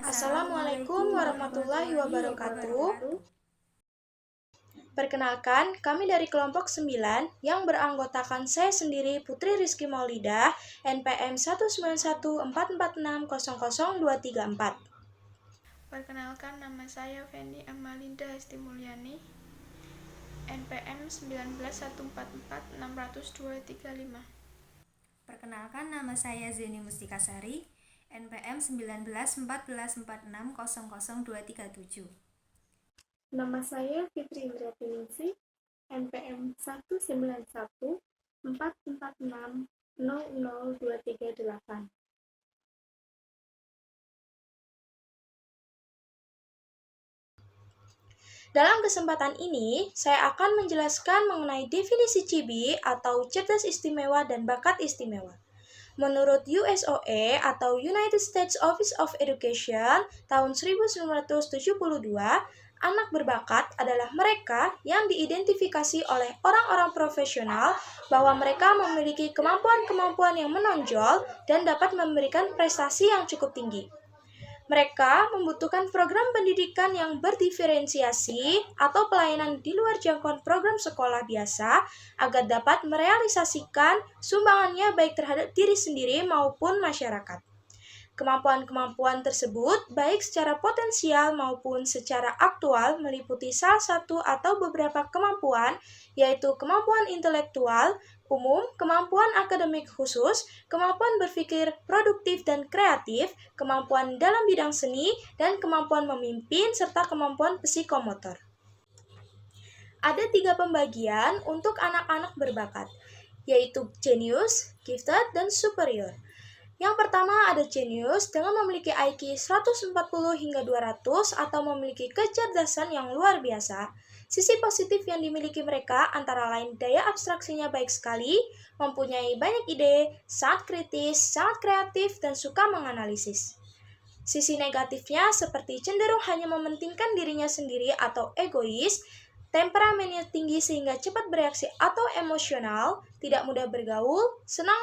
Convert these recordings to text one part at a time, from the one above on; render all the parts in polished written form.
Assalamualaikum warahmatullahi wabarakatuh. Perkenalkan, kami dari kelompok 9 yang beranggotakan saya sendiri Putri Rizky Maulidah, NPM 19144600234. Perkenalkan, nama saya Fendi Amalinda Hesti Mulyani, NPM 19144600235. Perkenalkan, nama saya Zeni Mustikasari, NPM 191414600237. Nama saya Fitri Indratiningsih, NPM 19144600238. Dalam kesempatan ini, saya akan menjelaskan mengenai definisi CIBI atau cerdas istimewa dan bakat istimewa. Menurut USOE atau United States Office of Education tahun 1972, anak berbakat adalah mereka yang diidentifikasi oleh orang-orang profesional bahwa mereka memiliki kemampuan-kemampuan yang menonjol dan dapat memberikan prestasi yang cukup tinggi. Mereka membutuhkan program pendidikan yang berdiferensiasi atau pelayanan di luar jangkauan program sekolah biasa agar dapat merealisasikan sumbangannya baik terhadap diri sendiri maupun masyarakat. Kemampuan-kemampuan tersebut baik secara potensial maupun secara aktual meliputi salah satu atau beberapa kemampuan, yaitu kemampuan intelektual umum, kemampuan akademik khusus, kemampuan berpikir produktif dan kreatif, kemampuan dalam bidang seni, dan kemampuan memimpin serta kemampuan psikomotor. Ada 3 pembagian untuk anak-anak berbakat, yaitu genius, gifted, dan superior. Yang pertama ada genius dengan memiliki IQ 140 hingga 200 atau memiliki kecerdasan yang luar biasa. Sisi positif yang dimiliki mereka antara lain daya abstraksinya baik sekali, mempunyai banyak ide, sangat kritis, sangat kreatif, dan suka menganalisis. Sisi negatifnya seperti cenderung hanya mementingkan dirinya sendiri atau egois, temperamennya tinggi sehingga cepat bereaksi atau emosional, tidak mudah bergaul, senang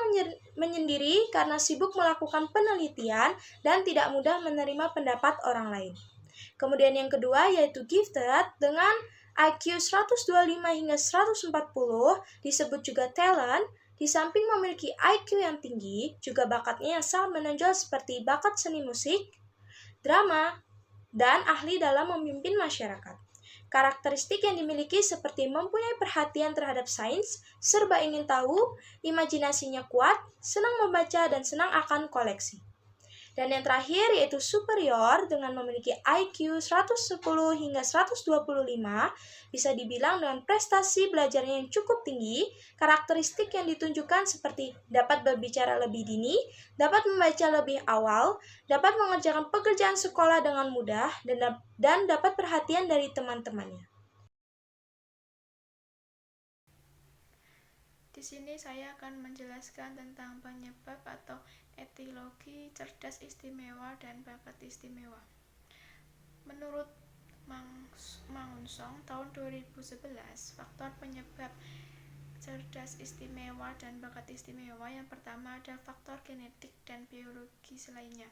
menyendiri karena sibuk melakukan penelitian, dan tidak mudah menerima pendapat orang lain. Kemudian yang kedua yaitu gifted dengan IQ 125 hingga 140, disebut juga talent. Di samping memiliki IQ yang tinggi, juga bakatnya yang sangat menonjol seperti bakat seni musik, drama, dan ahli dalam memimpin masyarakat. Karakteristik yang dimiliki seperti mempunyai perhatian terhadap sains, serba ingin tahu, imajinasinya kuat, senang membaca, dan senang akan koleksi. Dan yang terakhir yaitu superior dengan memiliki IQ 110 hingga 125, bisa dibilang dengan prestasi belajarnya yang cukup tinggi, karakteristik yang ditunjukkan seperti dapat berbicara lebih dini, dapat membaca lebih awal, dapat mengerjakan pekerjaan sekolah dengan mudah, dan dapat perhatian dari teman-temannya. Di sini saya akan menjelaskan tentang penyebab atau etiologi cerdas istimewa dan bakat istimewa. Menurut Mangunsong tahun 2011, faktor penyebab cerdas istimewa dan bakat istimewa yang pertama ada faktor genetik dan biologis lainnya.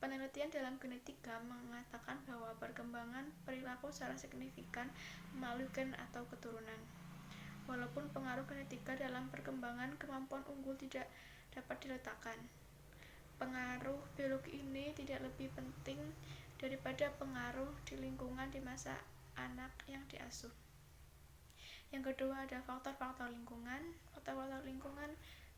Penelitian dalam genetika mengatakan bahwa perkembangan perilaku secara signifikan melalui gen atau keturunan. Walaupun pengaruh genetika dalam perkembangan kemampuan unggul tidak dapat diletakkan, pengaruh biologi ini tidak lebih penting daripada pengaruh di lingkungan di masa anak yang diasuh. Yang kedua ada faktor-faktor lingkungan. Faktor-faktor lingkungan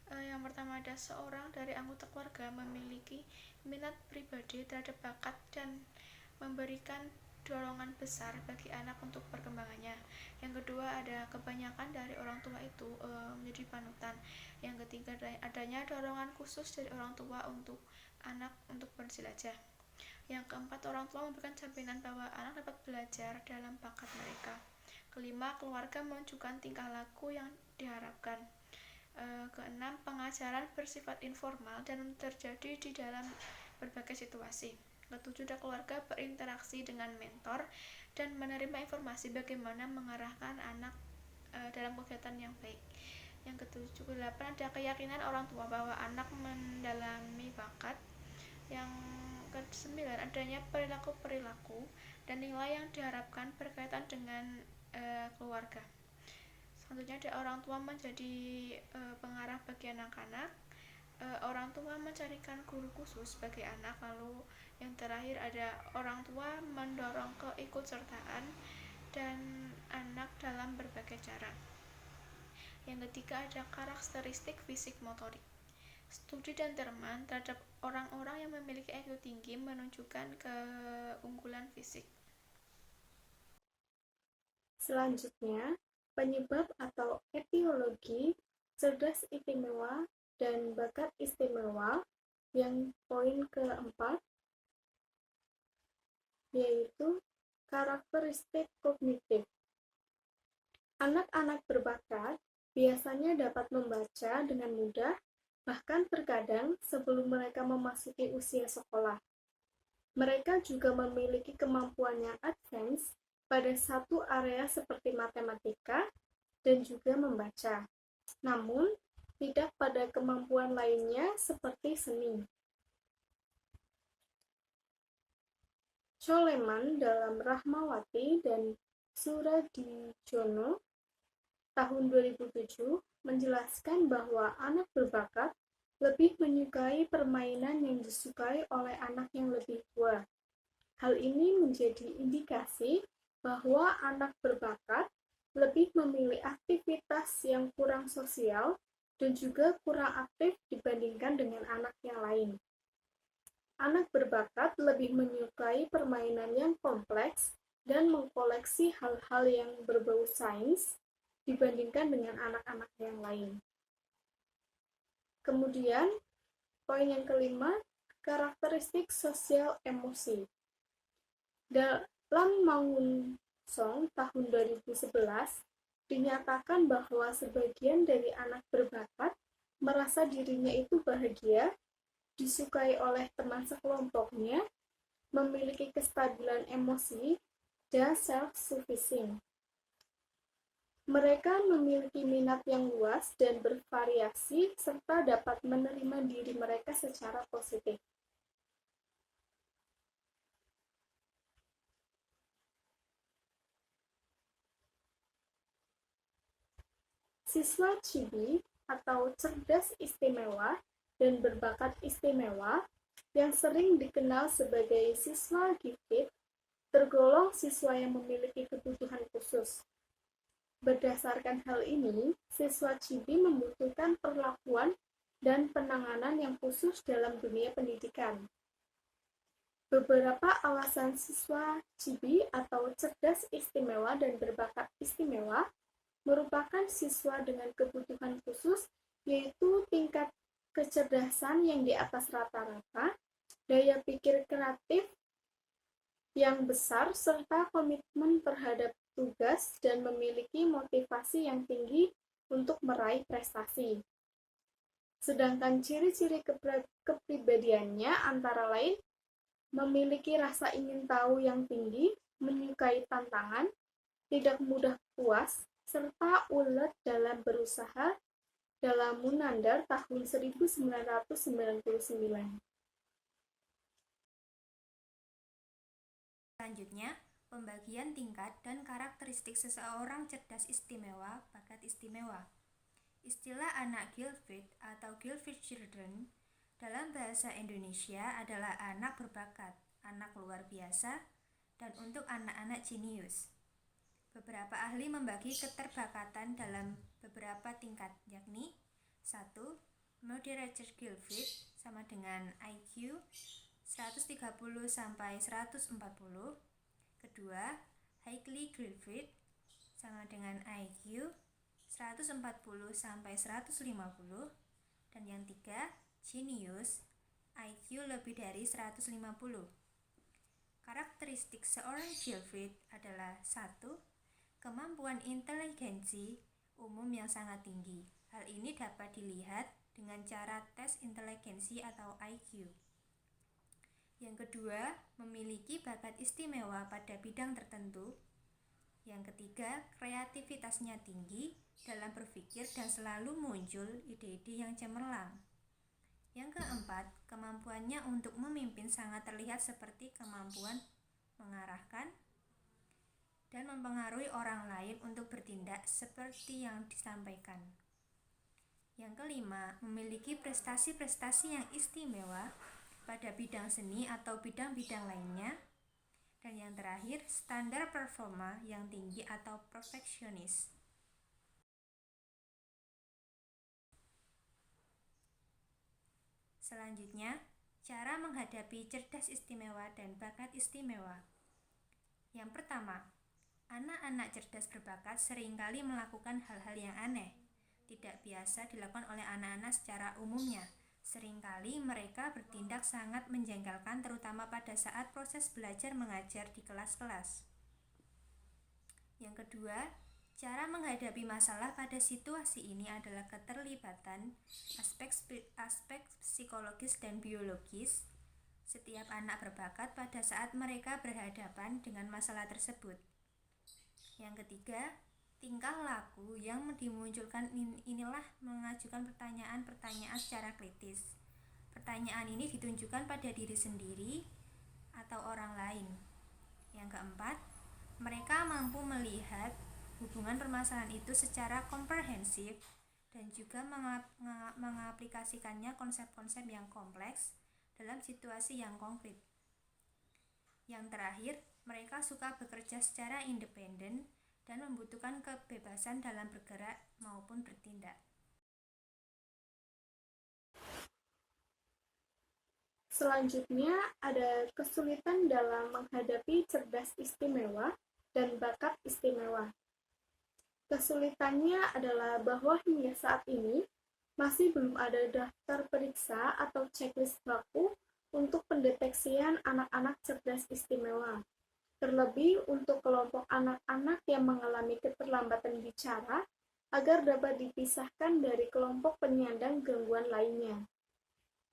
yang pertama ada seorang dari anggota keluarga memiliki minat pribadi terhadap bakat dan memberikan dorongan besar bagi anak untuk perkembangannya. Yang kedua ada kebanyakan dari orang tua itu menjadi panutan. Yang ketiga adanya dorongan khusus dari orang tua untuk anak untuk berjelajah. Yang keempat, orang tua memberikan jaminan bahwa anak dapat belajar dalam bakat mereka. Kelima, keluarga menunjukkan tingkah laku yang diharapkan. Keenam, pengajaran bersifat informal dan terjadi di dalam berbagai situasi. Ketujuh, keluarga berinteraksi dengan mentor dan menerima informasi bagaimana mengarahkan anak dalam kegiatan yang baik. Yang ketujuh, delapan, ada keyakinan orang tua bahwa anak mendalami bakat. Yang ke-9, adanya perilaku-perilaku dan nilai yang diharapkan berkaitan dengan keluarga. Selanjutnya ada orang tua menjadi pengarah bagi anak-anak. Orang tua mencarikan guru khusus bagi anak. Lalu yang terakhir ada orang tua mendorong keikutsertaan dan anak dalam berbagai cara. Yang ketiga ada karakteristik fisik motorik. Studi dan Terman terhadap orang-orang yang memiliki IQ tinggi menunjukkan keunggulan fisik. Selanjutnya, penyebab atau etiologi cerdas istimewa dan bakat istimewa yang poin keempat, yaitu karakteristik kognitif. Anak-anak berbakat biasanya dapat membaca dengan mudah, bahkan terkadang sebelum mereka memasuki usia sekolah. Mereka juga memiliki kemampuan yang advance pada satu area seperti matematika dan juga membaca. Namun, tidak pada kemampuan lainnya seperti seni. Coleman dalam Rahmawati dan Suradijono tahun 2007 menjelaskan bahwa anak berbakat lebih menyukai permainan yang disukai oleh anak yang lebih tua. Hal ini menjadi indikasi bahwa anak berbakat lebih memilih aktivitas yang kurang sosial dan juga kurang aktif dibandingkan dengan anak yang lain. Anak berbakat lebih menyukai permainan yang kompleks dan mengkoleksi hal-hal yang berbau sains dibandingkan dengan anak-anak yang lain. Kemudian, poin yang kelima, karakteristik sosial emosi. Dalam Mangun Song tahun 2011, dinyatakan bahwa sebagian dari anak berbakat merasa dirinya itu bahagia, disukai oleh teman sekelompoknya, memiliki kestabilan emosi, dan self-sufficing. Mereka memiliki minat yang luas dan bervariasi serta dapat menerima diri mereka secara positif. Siswa CIBI atau cerdas istimewa dan berbakat istimewa yang sering dikenal sebagai siswa gifted tergolong siswa yang memiliki kebutuhan khusus. Berdasarkan hal ini, siswa CIBI membutuhkan perlakuan dan penanganan yang khusus dalam dunia pendidikan. Beberapa alasan siswa CIBI atau cerdas istimewa dan berbakat istimewa merupakan siswa dengan kebutuhan khusus, yaitu tingkat kecerdasan yang di atas rata-rata, daya pikir kreatif yang besar, serta komitmen terhadap tugas dan memiliki motivasi yang tinggi untuk meraih prestasi. Sedangkan ciri-ciri kepribadiannya antara lain memiliki rasa ingin tahu yang tinggi, menyukai tantangan, tidak mudah puas, serta ulet dalam berusaha dalam Munandar tahun 1999. Selanjutnya, pembagian tingkat dan karakteristik seseorang cerdas istimewa, bakat istimewa. Istilah anak Gifted atau Gifted Children dalam bahasa Indonesia adalah anak berbakat, anak luar biasa, dan untuk anak-anak jenius. Beberapa ahli membagi keterbakatan dalam beberapa tingkat, yakni 1. Moderate Gifted sama dengan IQ 130 sampai 140. Kedua, Highly Gifted sama dengan IQ 140 sampai 150. Dan yang tiga, Genius, IQ lebih dari 150. Karakteristik seorang Gifted adalah 1. Kemampuan inteligensi umum yang sangat tinggi. Hal ini dapat dilihat dengan cara tes inteligensi atau IQ. Yang kedua, memiliki bakat istimewa pada bidang tertentu. Yang ketiga, kreativitasnya tinggi dalam berpikir dan selalu muncul ide-ide yang cemerlang. Yang keempat, kemampuannya untuk memimpin sangat terlihat seperti kemampuan mengarahkan dan mempengaruhi orang lain untuk bertindak seperti yang disampaikan. Yang kelima, memiliki prestasi-prestasi yang istimewa pada bidang seni atau bidang-bidang lainnya. Dan yang terakhir, standar performa yang tinggi atau perfeksionis. Selanjutnya, cara menghadapi cerdas istimewa dan bakat istimewa. Yang pertama, anak-anak cerdas berbakat seringkali melakukan hal-hal yang aneh, tidak biasa dilakukan oleh anak-anak secara umumnya. Seringkali mereka bertindak sangat menjengkelkan, terutama pada saat proses belajar mengajar di kelas-kelas. Yang kedua, cara menghadapi masalah pada situasi ini adalah keterlibatan aspek psikologis dan biologis setiap anak berbakat pada saat mereka berhadapan dengan masalah tersebut. Yang ketiga, tingkah laku yang dimunculkan inilah mengajukan pertanyaan-pertanyaan secara kritis. Pertanyaan ini ditunjukkan pada diri sendiri atau orang lain. Yang keempat, mereka mampu melihat hubungan permasalahan itu secara komprehensif dan juga mengaplikasikannya konsep-konsep yang kompleks dalam situasi yang konkret. Yang terakhir, mereka suka bekerja secara independen dan membutuhkan kebebasan dalam bergerak maupun bertindak. Selanjutnya, ada kesulitan dalam menghadapi cerdas istimewa dan bakat istimewa. Kesulitannya adalah bahwa hingga saat ini masih belum ada daftar periksa atau checklist baku untuk pendeteksian anak-anak cerdas istimewa, terlebih untuk kelompok anak-anak yang mengalami keterlambatan bicara agar dapat dipisahkan dari kelompok penyandang gangguan lainnya.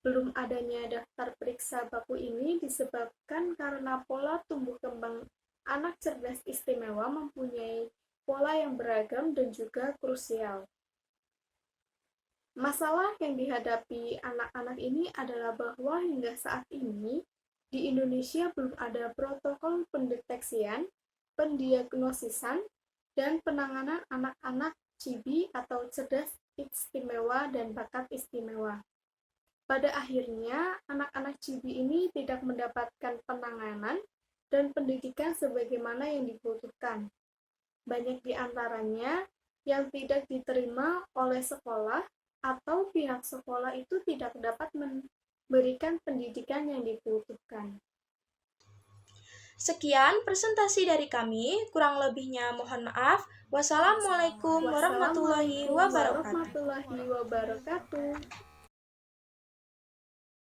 Belum adanya daftar periksa baku ini disebabkan karena pola tumbuh kembang anak cerdas istimewa mempunyai pola yang beragam dan juga krusial. Masalah yang dihadapi anak-anak ini adalah bahwa hingga saat ini di Indonesia belum ada protokol pendeteksian, pendiagnosisan, dan penanganan anak-anak CIBI atau cerdas istimewa dan bakat istimewa. Pada akhirnya, anak-anak CIBI ini tidak mendapatkan penanganan dan pendidikan sebagaimana yang dibutuhkan. Banyak di antaranya yang tidak diterima oleh sekolah atau pihak sekolah itu tidak dapat memberikan pendidikan yang dibutuhkan. Sekian presentasi dari kami, kurang lebihnya mohon maaf. Wassalamualaikum warahmatullahi wabarakatuh.